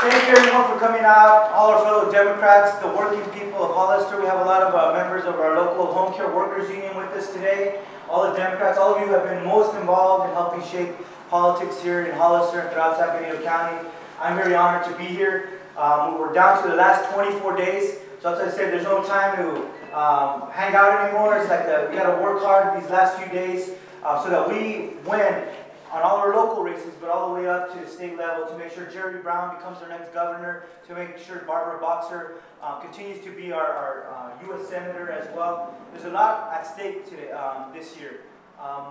Thank you everyone for coming out, all our fellow Democrats, the working people of Hollister. We have a lot of members of our local home care workers union with us today. All the Democrats, all of you have been most involved in helping shape politics here in Hollister and throughout San Benito County. I'm very honored to be here. We're down to the last 24 days. So as I said, there's no time to hang out anymore. It's like we got to work hard these last few days so that we win on all our local races, but all the way up to the state level, to make sure Jerry Brown becomes our next governor, to make sure Barbara Boxer continues to be our U.S. Senator as well. There's a lot at stake today, this year.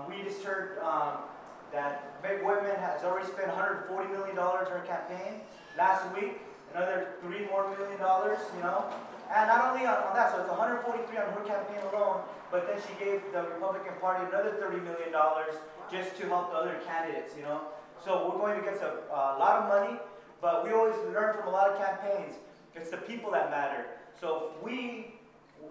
We just heard that Meg Whitman has already spent $140 million on her campaign. Last week, another $3 more million, you know. And not only on that, so it's 143 on her campaign alone, but then she gave the Republican Party another $30 million just to help the other candidates, you know. So we're going against a lot of money, but we always learn from a lot of campaigns. It's the people that matter. So if we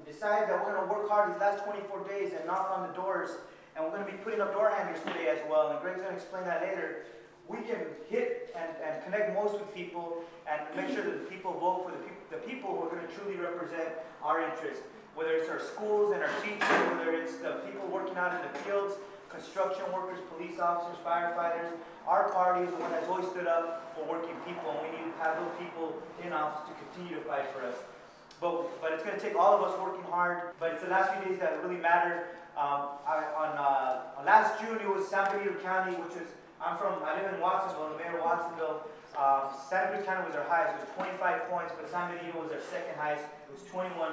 decide that we're going to work hard these last 24 days and knock on the doors, and we're going to be putting up door hangers today as well, and Greg's going to explain that later, we can hit and connect most with people and make sure that the people vote for the people who are going to truly represent our interests. Whether it's our schools and our teachers, whether it's the people working out in the fields, construction workers, police officers, firefighters. Our party is the one that's always stood up for working people, and we need to have those people in office to continue to fight for us. But it's going to take all of us working hard, but it's the last few days that really matter. On last June, it was San Benito County, I live in Watsonville, the mayor of Watsonville. Santa Cruz County was our highest, it was 25 points, but San Benito was our second highest, it was 21%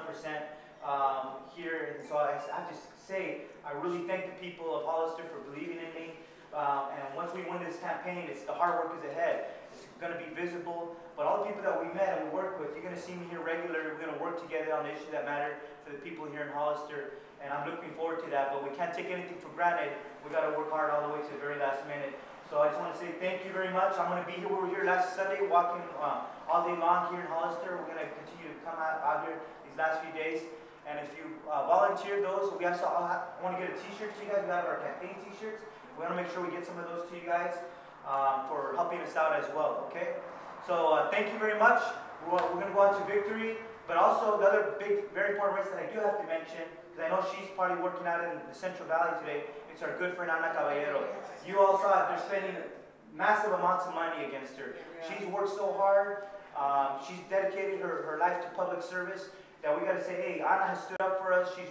here. And so I have to say, I really thank the people of Hollister for believing in me. And once we win this campaign, the hard work is ahead. It's going to be visible, but all the people that we met and we work with, you're going to see me here regularly. We're going to work together on the issues that matter for the people here in Hollister, and I'm looking forward to that, but we can't take anything for granted. We got to work hard all the way to the very last minute. So I just want to say thank you very much. I'm going to be here. We were here last Sunday walking all day long here in Hollister. We're going to continue to come out here these last few days. And if you volunteer those, I want to get a t-shirt to you guys. We have our campaign t-shirts. We want to make sure we get some of those to you guys for helping us out as well, okay? So thank you very much. We're going to go on to victory. But also the other big, very important race that I do have to mention, because I know she's probably working out in the Central Valley today, it's our good friend Ana Caballero. You all saw it, they're spending massive amounts of money against her. She's worked so hard. She's dedicated her life to public service that we got to say, hey, Ana has stood up for us. She's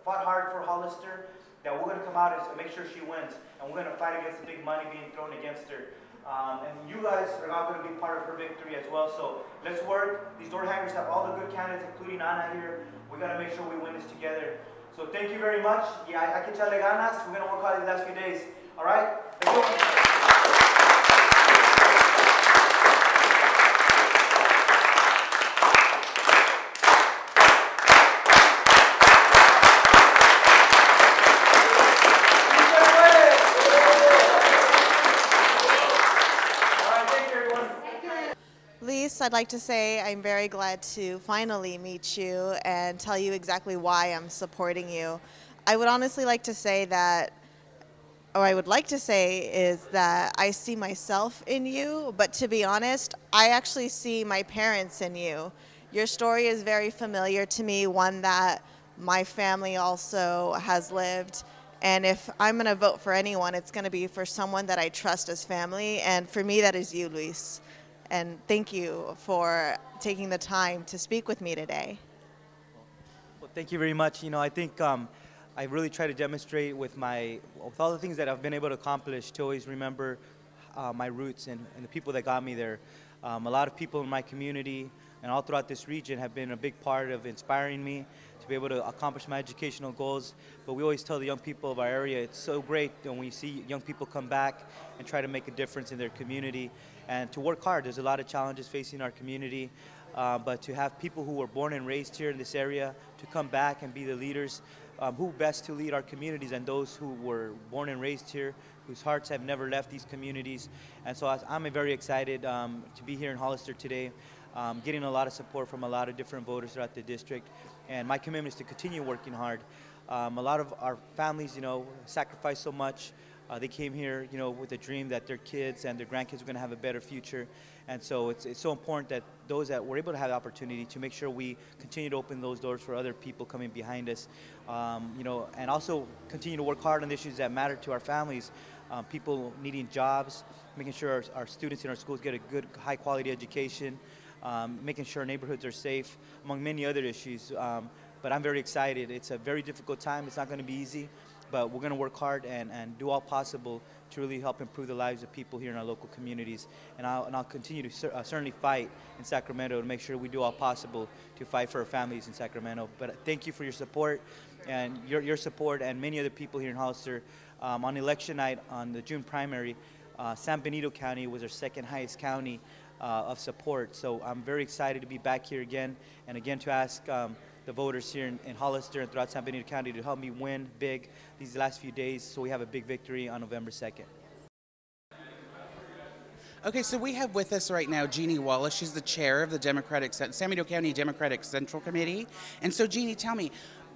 fought hard for Hollister, that we're going to come out and make sure she wins. And we're going to fight against the big money being thrown against her. And you guys are all going to be part of her victory as well. So let's work. These door hangers have all the good candidates, including Ana here. We got to make sure we win this together. So thank you very much. Yeah, hay que echarle ganas. We're going to work hard these last few days. All right? Let's go. I'd like to say I'm very glad to finally meet you and tell you exactly why I'm supporting you. I would honestly like to say that, or I would like to say is that I see myself in you, but to be honest, I actually see my parents in you. Your story is very familiar to me, one that my family also has lived. And if I'm going to vote for anyone, it's going to be for someone that I trust as family, and for me that is you, Luis. And thank you for taking the time to speak with me today. Well, thank you very much. You know, I think I really try to demonstrate with all the things that I've been able to accomplish to always remember my roots and the people that got me there. A lot of people in my community and all throughout this region have been a big part of inspiring me to be able to accomplish my educational goals. But we always tell the young people of our area, it's so great when we see young people come back and try to make a difference in their community and to work hard. There's a lot of challenges facing our community, but to have people who were born and raised here in this area to come back and be the leaders, who best to lead our communities and those who were born and raised here, whose hearts have never left these communities. And so I'm very excited to be here in Hollister today, getting a lot of support from a lot of different voters throughout the district. And my commitment is to continue working hard. A lot of our families, you know, sacrifice so much They came here, you know, with a dream that their kids and their grandkids were going to have a better future. And so it's so important that those that were able to have the opportunity to make sure we continue to open those doors for other people coming behind us, you know, and also continue to work hard on the issues that matter to our families, people needing jobs, making sure our students in our schools get a good, high-quality education, making sure our neighborhoods are safe, among many other issues. But I'm very excited. It's a very difficult time. It's not going to be easy, but we're going to work hard and do all possible to really help improve the lives of people here in our local communities. And I'll continue to certainly fight in Sacramento to make sure we do all possible to fight for our families in Sacramento. But thank you for your support and your support and many other people here in Hollister. On election night on the June primary, San Benito County was our second highest county of support. So I'm very excited to be back here again and again to ask the voters here in Hollister and throughout San Benito County to help me win big these last few days so we have a big victory on November 2nd. Okay, so we have with us right now Jeannie Wallace. She's the chair of the San Benito County Democratic Central Committee. And so Jeannie, tell me,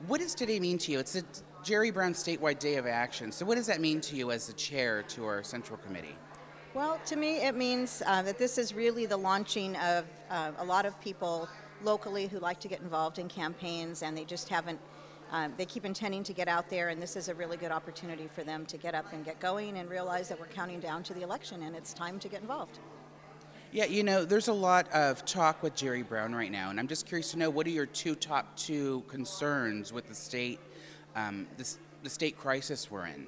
what does today mean to you? It's the Jerry Brown Statewide Day of Action. So what does that mean to you as the chair to our Central Committee? Well, to me it means that this is really the launching of a lot of people locally who like to get involved in campaigns, and they just haven't, they keep intending to get out there, and this is a really good opportunity for them to get up and get going and realize that we're counting down to the election and it's time to get involved. Yeah, you know, there's a lot of talk with Jerry Brown right now, and I'm just curious to know, what are your top two concerns with the state, the state crisis we're in?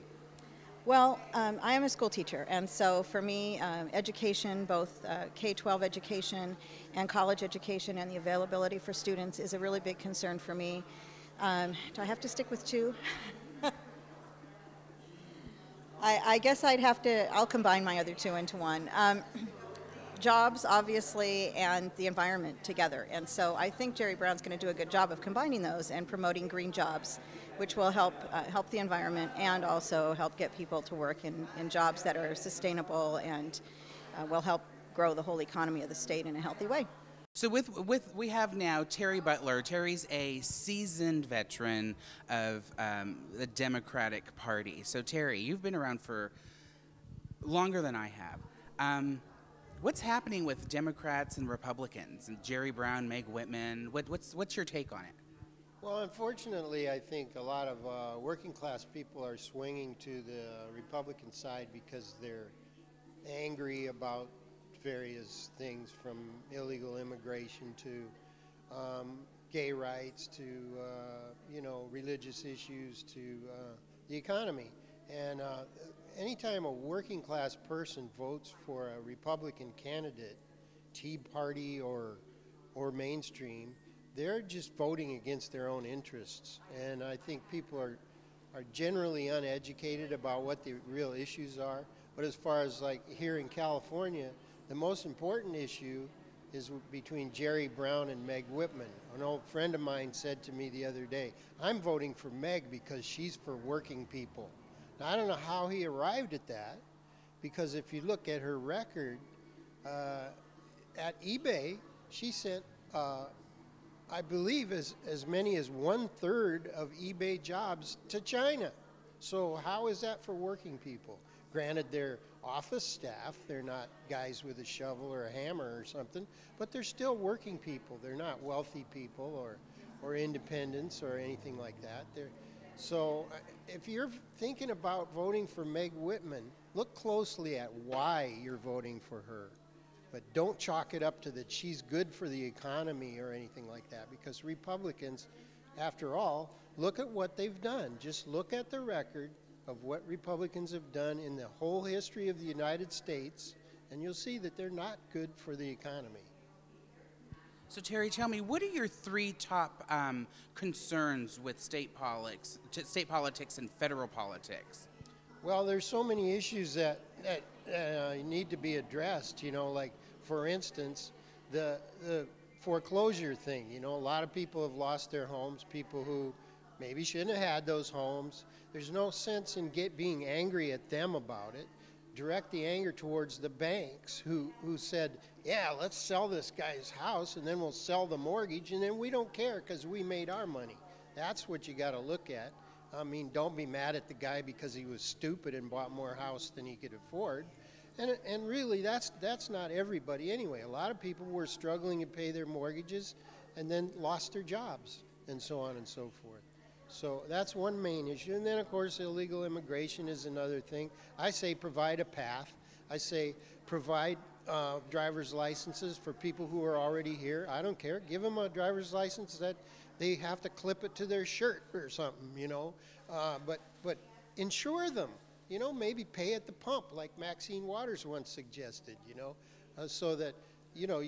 Well, I am a school teacher, and so for me, education, both K-12 education and college education, and the availability for students is a really big concern for me. Do I have to stick with two? I guess I'll combine my other two into one. Jobs, obviously, and the environment together. And so I think Jerry Brown's going to do a good job of combining those and promoting green jobs, which will help the environment and also help get people to work in jobs that are sustainable and will help grow the whole economy of the state in a healthy way. So we have now Terry Butler. Terry's a seasoned veteran of the Democratic Party. So Terry, you've been around for longer than I have. What's happening with Democrats and Republicans and Jerry Brown, Meg Whitman? What's your take on it? Well, unfortunately, I think a lot of working class people are swinging to the Republican side because they're angry about various things, from illegal immigration to gay rights to religious issues to the economy. And anytime a working class person votes for a Republican candidate, Tea Party or mainstream, they're just voting against their own interests. And I think people are generally uneducated about what the real issues are. But as far as like here in California, the most important issue is between Jerry Brown and Meg Whitman. An old friend of mine said to me the other day, I'm voting for Meg because she's for working people. Now, I don't know how he arrived at that, because if you look at her record, at eBay, she sent, I believe, as many as 1/3 of eBay jobs to China. So how is that for working people? Granted, they're office staff. They're not guys with a shovel or a hammer or something, but they're still working people. They're not wealthy people or independents or anything like that. So if you're thinking about voting for Meg Whitman, look closely at why you're voting for her. But don't chalk it up to that she's good for the economy or anything like that, because Republicans, after all, look at what they've done. Just look at the record of what Republicans have done in the whole history of the United States, and you'll see that they're not good for the economy. So Terry, tell me, what are your three top concerns with state politics and federal politics? Well, there's so many issues that need to be addressed, like, for instance, the foreclosure thing. A lot of people have lost their homes, people who maybe shouldn't have had those homes. There's no sense in being angry at them about it. Direct the anger towards the banks who said, yeah, let's sell this guy's house and then we'll sell the mortgage and then we don't care because we made our money. That's what you got to look at. I mean, don't be mad at the guy because he was stupid and bought more house than he could afford. And really, that's not everybody anyway. A lot of people were struggling to pay their mortgages and then lost their jobs and so on and so forth. So that's one main issue. And then, of course, illegal immigration is another thing. I say provide a path. I say provide driver's licenses for people who are already here. I don't care. Give them a driver's license that they have to clip it to their shirt or something, you know. But insure them, you know, maybe pay at the pump like Maxine Waters once suggested, you know, so that, you know,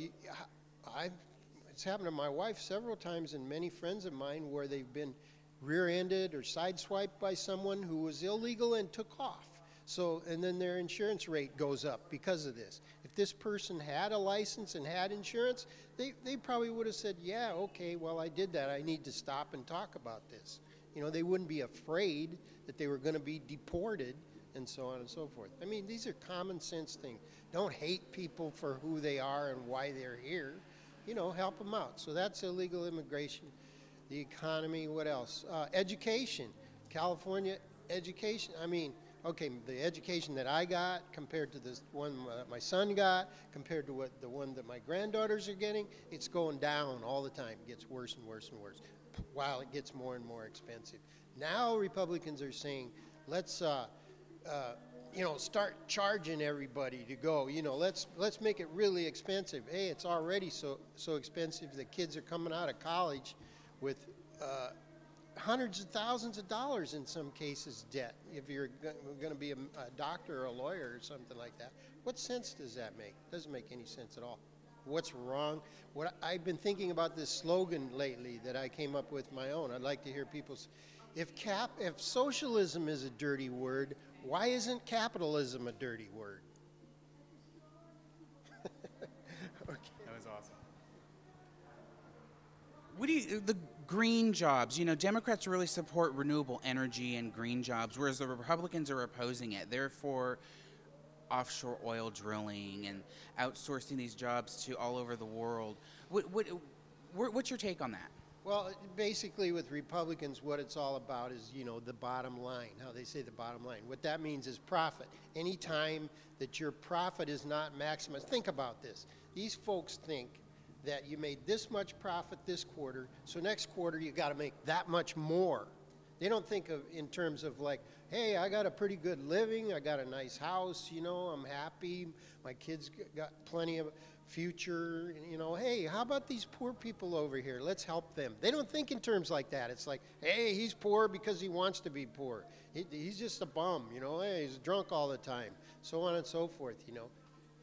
it's happened to my wife several times and many friends of mine where they've been rear-ended or sideswiped by someone who was illegal and took off. So, and then their insurance rate goes up because of this. If this person had a license and had insurance, they probably would have said, yeah, okay, well, I did that. I need to stop and talk about this. You know, they wouldn't be afraid that they were going to be deported and so on and so forth. I mean, these are common sense things. Don't hate people for who they are and why they're here. You know, help them out. So that's illegal immigration. The economy, what else? Education. California education. I mean, okay, the education that I got compared to the one my son got, compared to the one that my granddaughters are getting, it's going down all the time. It gets worse and worse and worse while it gets more and more expensive. Now Republicans are saying, let's you know, start charging everybody to go. You know, let's make it really expensive. Hey, it's already so expensive that kids are coming out of college with hundreds of thousands of dollars in some cases debt if you're going to be a doctor or a lawyer or something like that. What sense does that make? Doesn't make any sense at all. What's wrong? What I've been thinking about this slogan lately that I came up with my own. I'd like to hear people say, if socialism is a dirty word, why isn't capitalism a dirty word? Okay. That was awesome. What do you, the green jobs, you know, Democrats really support renewable energy and green jobs, whereas the Republicans are opposing it. They're for offshore oil drilling and outsourcing these jobs to all over the world. What's your take on that? Well, basically with Republicans, what it's all about is, you know, the bottom line, how they say the bottom line. What that means is profit. Anytime that your profit is not maximized, think about this. These folks think that you made this much profit this quarter, so next quarter you got to make that much more. They don't think of in terms of like, hey, I got a pretty good living, I got a nice house, you know, I'm happy, my kids got plenty of future, you know, hey, how about these poor people over here? Let's help them. They don't think in terms like that. It's like, hey, he's poor because he wants to be poor. He's just a bum, you know, hey, he's drunk all the time, so on and so forth, you know.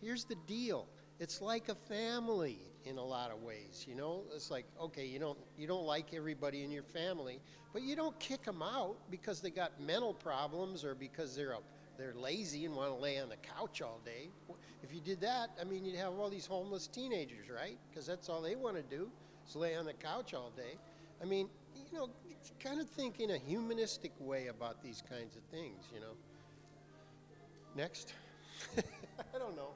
Here's the deal. It's like a family in a lot of ways, you know. It's like, okay, you don't like everybody in your family, but you don't kick them out because they got mental problems or because they're lazy and want to lay on the couch all day. If you did that, I mean, you'd have all these homeless teenagers, right? Because that's all they want to do is lay on the couch all day. I mean, you know, kind of think in a humanistic way about these kinds of things, you know. Next. I don't know.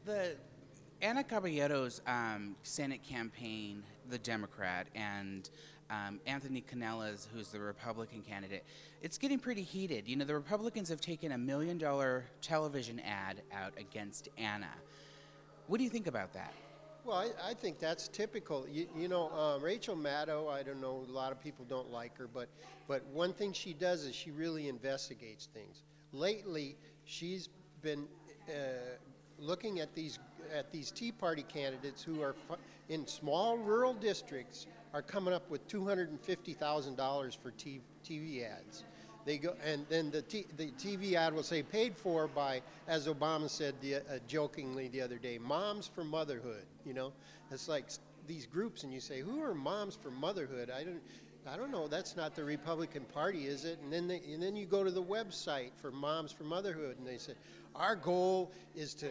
The Ana Caballero's Senate campaign, the Democrat, and Anthony Canella's, who's the Republican candidate, it's getting pretty heated. You know, the Republicans have taken $1 million television ad out against Ana. What do you think about that? Well, I think that's typical. You know, Rachel Maddow, I don't know, a lot of people don't like her, but one thing she does is she really investigates things. Lately, she's been looking at these Tea Party candidates who are in small rural districts are coming up with $250,000 for TV ads. They go, and then the TV ad will say paid for by, as Obama said jokingly the other day, Moms for Motherhood. You know, it's like these groups, and you say, who are Moms for Motherhood? I don't know. That's not the Republican Party, is it? And then you go to the website for Moms for Motherhood, and they say, our goal is to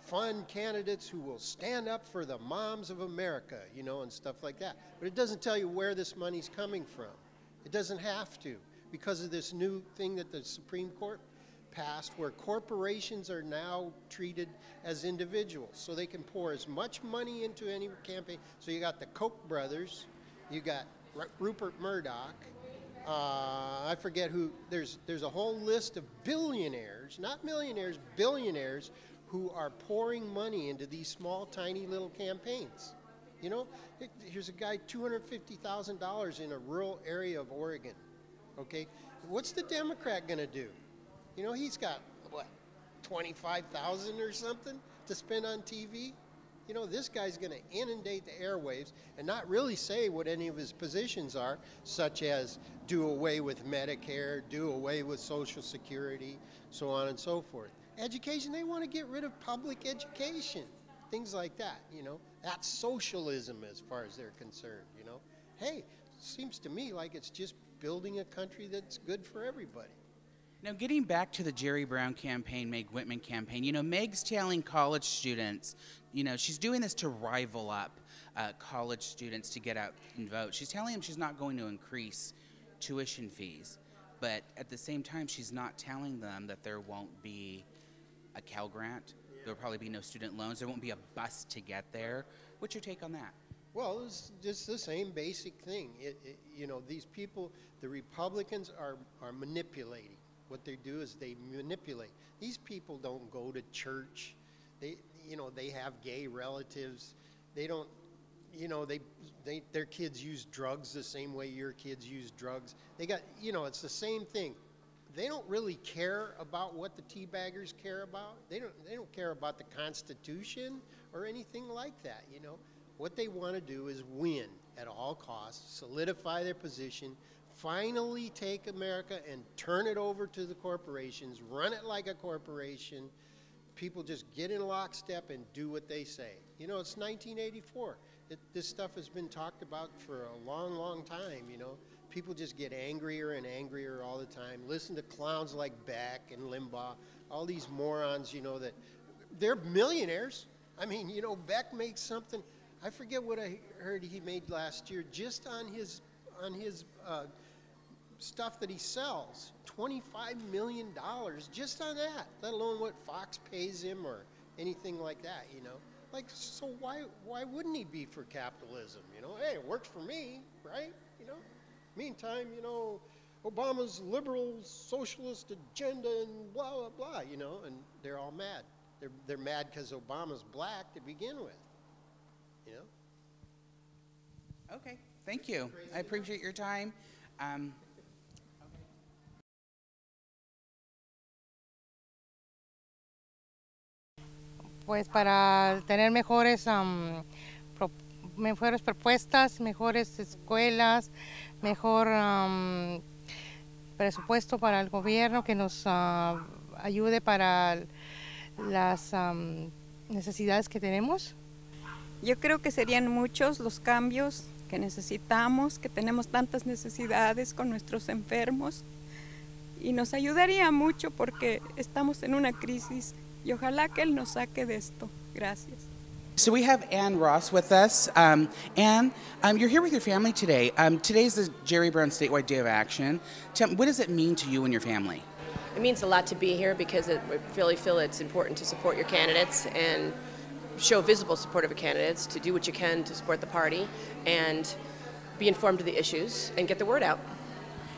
fund candidates who will stand up for the moms of America, you know, and stuff like that. But it doesn't tell you where this money's coming from. It doesn't have to, because of this new thing that the Supreme Court passed where corporations are now treated as individuals, so they can pour as much money into any campaign. So you got the Koch brothers, you got Rupert Murdoch, I forget who, there's a whole list of billionaires, not millionaires, billionaires, who are pouring money into these small, tiny little campaigns. You know, here's a guy, $250,000 in a rural area of Oregon, okay? What's the Democrat gonna do? You know, he's got, what, 25,000 or something to spend on TV? You know, this guy's gonna inundate the airwaves and not really say what any of his positions are, such as do away with Medicare, do away with Social Security, so on and so forth. Education, they want to get rid of public education, things like that, you know. That's socialism as far as they're concerned, you know. Hey, seems to me like it's just building a country that's good for everybody. Now, getting back to the Jerry Brown campaign, Meg Whitman campaign, you know, Meg's telling college students, you know, she's doing this to rival up college students to get out and vote. She's telling them she's not going to increase tuition fees, but at the same time, she's not telling them that there won't be a Cal Grant. There'll probably be no student loans. There won't be a bus to get there. What's your take on that? Well, it's just the same basic thing. You know, these people, the Republicans are manipulating. What they do is they manipulate. These people don't go to church. They, you know, they have gay relatives. They don't, you know, their kids use drugs the same way your kids use drugs. They got, you know, it's the same thing. They don't really care about what the teabaggers care about. They don't care about the Constitution or anything like that, you know. What they want to do is win at all costs, solidify their position, finally take America and turn it over to the corporations, run it like a corporation. People just get in lockstep and do what they say. You know, it's 1984. This stuff has been talked about for a long, long time, you know. People just get angrier and angrier all the time. Listen to clowns like Beck and Limbaugh, all these morons, you know, that they're millionaires. I mean, you know, Beck makes something, I forget what I heard he made last year just on his stuff that he sells. $25 million just on that, let alone what Fox pays him or anything like that, you know. Like, so why wouldn't he be for capitalism, you know? Hey, it works for me, right, you know? Meantime, you know, Obama's liberal socialist agenda and blah, blah, blah, you know, and they're all mad. They're mad because Obama's black to begin with, you know? Okay, thank you. I appreciate your time. Pues para tener mejores propuestas, mejores escuelas, mejor presupuesto para el gobierno que nos ayude para las necesidades que tenemos. Yo creo que serían muchos los cambios que necesitamos, que tenemos tantas necesidades con nuestros enfermos y nos ayudaría mucho porque estamos en una crisis y ojalá que Él nos saque de esto. Gracias. So we have Ann Ross with us. Ann, you're here with your family today. Today's the Jerry Brown Statewide Day of Action. What does it mean to you and your family? It means a lot to be here because I really feel it's important to support your candidates and show visible support of your candidates, to do what you can to support the party and be informed of the issues and get the word out.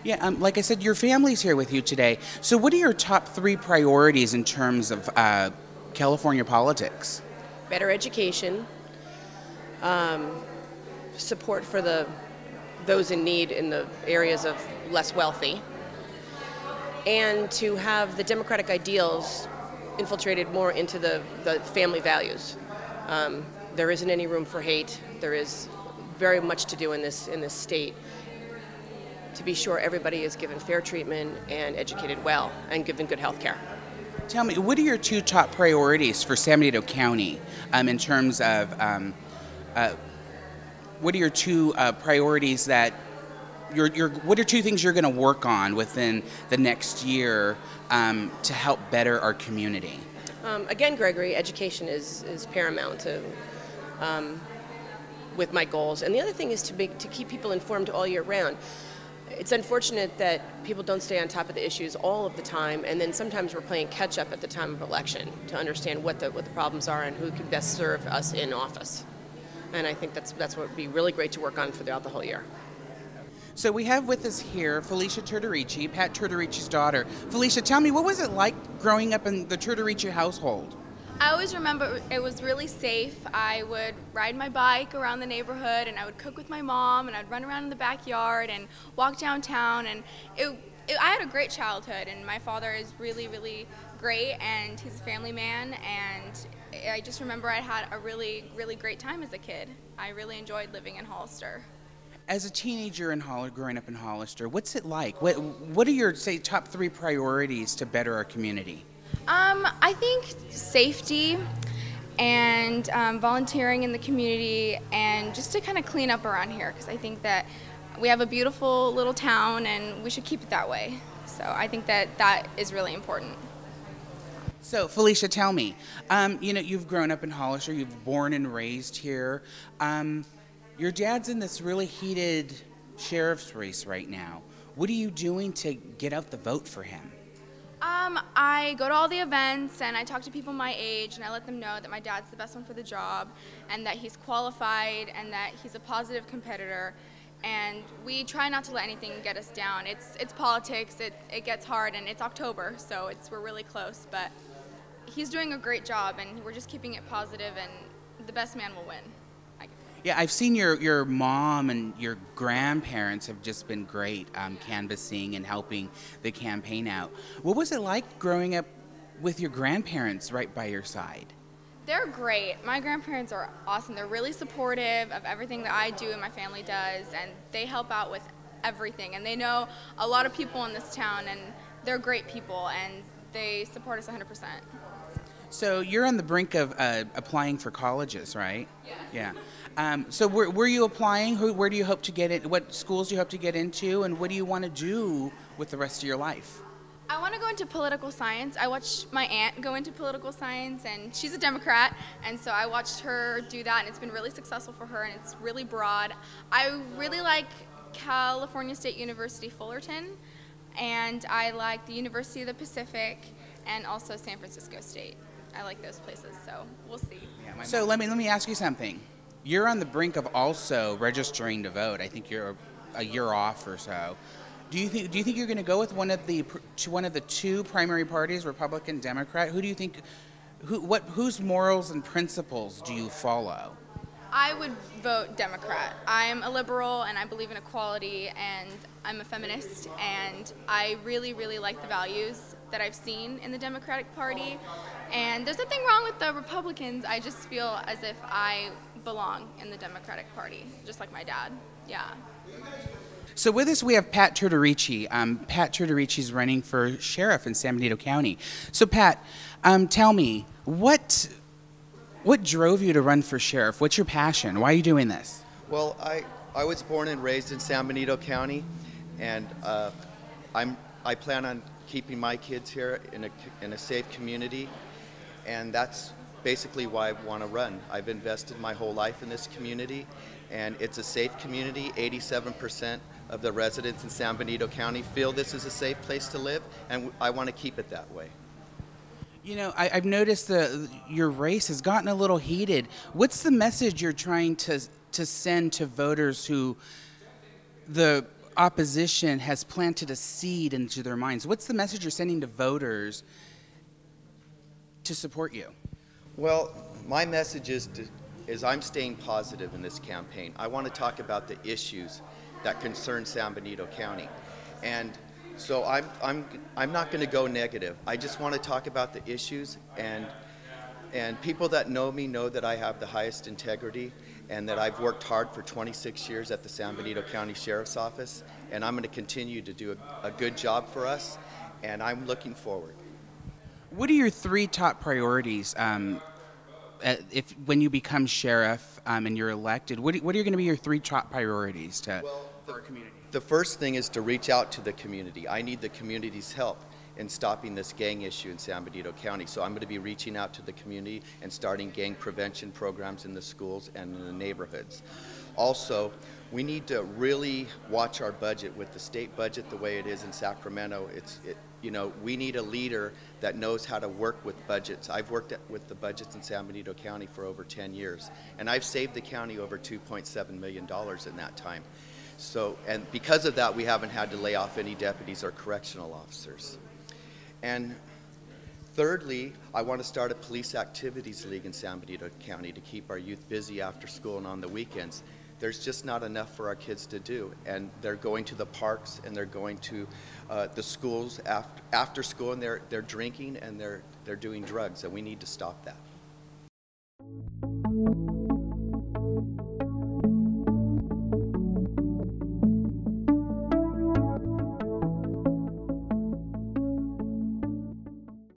Yeah, like I said, your family's here with you today. So what are your top 3 priorities in terms of California politics? Better education, support for those in need in the areas of less wealthy, and to have the democratic ideals infiltrated more into the family values. There isn't any room for hate. There is very much to do in this state to be sure everybody is given fair treatment and educated well and given good health care. Tell me, what are your 2 top priorities for San Benito County in terms of, what are your 2 priorities that, what are 2 things you're going to work on within the next year to help better our community? Again, Gregory, education is paramount to, with my goals. And the other thing is to keep people informed all year round. it's unfortunate that people don't stay on top of the issues all of the time, and then sometimes we're playing catch up at the time of election to understand what the problems are and who can best serve us in office. And I think that's what would be really great to work on throughout the whole year. So we have with us here Felicia Turtorici, Pat Turtorici's daughter. Felicia, tell me, what was it like growing up in the Turtorici household? I always remember it was really safe. I would ride my bike around the neighborhood, and I would cook with my mom, and I'd run around in the backyard and walk downtown. And I had a great childhood, and my father is really, really great, and he's a family man. And I just remember I had a really, really great time as a kid. I really enjoyed living in Hollister. As a teenager growing up in Hollister, what's it like? What are your, say, top 3 priorities to better our community? I think safety and volunteering in the community, and just to kind of clean up around here, because I think that we have a beautiful little town and we should keep it that way. So I think that is really important. So Felicia, tell me, you know, you've grown up in Hollister, you've born and raised here. Your dad's in this really heated sheriff's race right now. What are you doing to get out the vote for him? I go to all the events, and I talk to people my age, and I let them know that my dad's the best one for the job, and that he's qualified, and that he's a positive competitor. And we try not to let anything get us down. It's politics. It gets hard, and it's October, so we're really close. But he's doing a great job, and we're just keeping it positive, and the best man will win. Yeah, I've seen your mom and your grandparents have just been great canvassing and helping the campaign out. What was it like growing up with your grandparents right by your side? They're great. My grandparents are awesome. They're really supportive of everything that I do and my family does, and they help out with everything. And they know a lot of people in this town, and they're great people, and they support us 100%. So you're on the brink of applying for colleges, right? Yeah. So were you applying? Where do you hope to get in? What schools do you hope to get into? And what do you want to do with the rest of your life? I want to go into political science. I watched my aunt go into political science, and she's a Democrat, and so I watched her do that, and it's been really successful for her, and it's really broad. I really like California State University Fullerton, and I like the University of the Pacific, and also San Francisco State. I like those places, so we'll see. Yeah, so let me ask you something. You're on the brink of also registering to vote. I think you're a year off or so. Do you think you're going to go with one of the 2 primary parties, Republican, Democrat? Who do you think? Whose morals and principles do you follow? I would vote Democrat. I'm a liberal, and I believe in equality, and I'm a feminist, and I really, really like the values that I've seen in the Democratic Party. And there's nothing wrong with the Republicans. I just feel as if I belong in the Democratic Party, just like my dad. Yeah. So with us we have Pat Turtorici. Pat Turtorici is running for sheriff in San Benito County. So Pat, tell me, what drove you to run for sheriff? What's your passion? Why are you doing this? Well, I was born and raised in San Benito County, and I plan on keeping my kids here in a safe community, and that's basically why I want to run. I've invested my whole life in this community, and it's a safe community. 87% of the residents in San Benito County feel this is a safe place to live, and I want to keep it that way. You know, I've noticed your race has gotten a little heated. What's the message you're trying to send to voters who the opposition has planted a seed into their minds? What's the message you're sending to voters to support you? Well, my message is I'm staying positive in this campaign. I want to talk about the issues that concern San Benito County, and so I'm not going to go negative. I just want to talk about the issues, and people that know me know that I have the highest integrity, and that I've worked hard for 26 years at the San Benito County Sheriff's Office, and I'm going to continue to do a good job for us, and I'm looking forward. What are your 3 top priorities when you become sheriff and you're elected? What are going to be your 3 top priorities to our community? The first thing is to reach out to the community. I need the community's help. in stopping this gang issue in San Benito County. So I'm going to be reaching out to the community and starting gang prevention programs in the schools and in the neighborhoods. Also, we need to really watch our budget. With the state budget the way it is in Sacramento, you know, we need a leader that knows how to work with budgets. I've worked with the budgets in San Benito County for over 10 years, and I've saved the county over $2.7 million in that time. So, and because of that, we haven't had to lay off any deputies or correctional officers. And thirdly, I want to start a police activities league in San Benito County to keep our youth busy after school and on the weekends. There's just not enough for our kids to do, and they're going to the parks and they're going to the schools after school, and they're drinking and they're doing drugs, and we need to stop that.